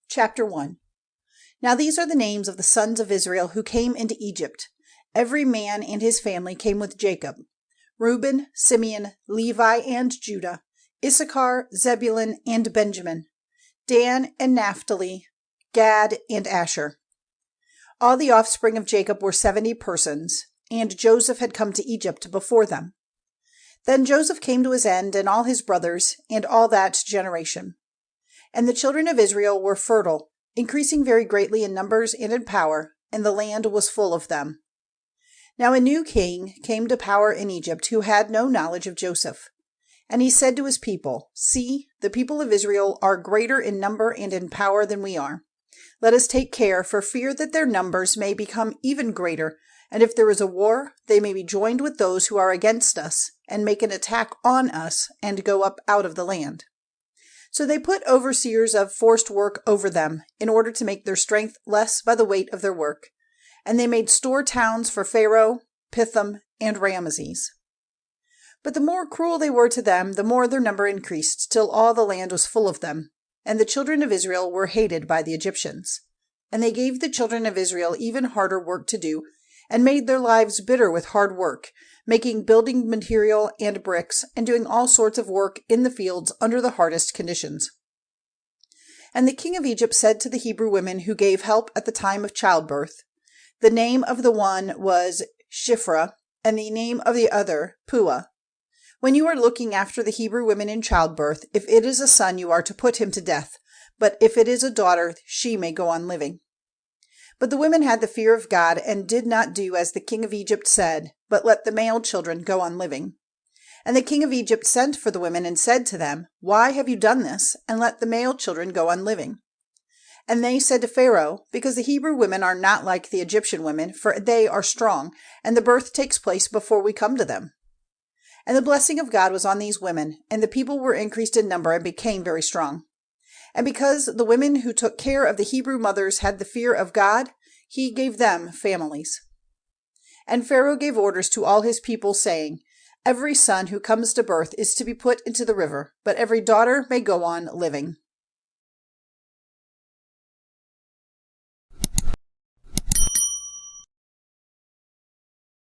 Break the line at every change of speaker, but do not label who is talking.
Chapter 1. Now these are the names of the sons of Israel who came into Egypt. Every man and his family came with Jacob: Reuben, Simeon, Levi, and Judah, Issachar, Zebulun, and Benjamin, Dan and Naphtali, Gad and Asher. All the offspring of Jacob were 70 persons, and Joseph had come to Egypt before them. Then Joseph came to his end, and all his brothers, and all that generation. And the children of Israel were fertile, increasing very greatly in numbers and in power, and the land was full of them. Now a new king came to power in Egypt, who had no knowledge of Joseph. And he said to his people, "See, the people of Israel are greater in number and in power than we are. Let us take care, for fear that their numbers may become even greater, and if there is a war, they may be joined with those who are against us, and make an attack on us, and go up out of the land." So they put overseers of forced work over them, in order to make their strength less by the weight of their work. And they made store towns for Pharaoh, Pithom, and Ramesses. But the more cruel they were to them, the more their number increased, till all the land was full of them. And the children of Israel were hated by the Egyptians. And they gave the children of Israel even harder work to do, and made their lives bitter with hard work, making building material and bricks, and doing all sorts of work in the fields under the hardest conditions. And the king of Egypt said to the Hebrew women who gave help at the time of childbirth, the name of the one was Shiphrah, and the name of the other Puah, "When you are looking after the Hebrew women in childbirth, if it is a son, you are to put him to death, but if it is a daughter, she may go on living." But the women had the fear of God, and did not do as the king of Egypt said, but let the male children go on living. And the king of Egypt sent for the women, and said to them, "Why have you done this, and let the male children go on living?" And they said to Pharaoh, "Because the Hebrew women are not like the Egyptian women, for they are strong, and the birth takes place before we come to them." And the blessing of God was on these women, and the people were increased in number and became very strong. And because the women who took care of the Hebrew mothers had the fear of God, he gave them families. And Pharaoh gave orders to all his people, saying, "Every son who comes to birth is to be put into the river, but every daughter may go on living."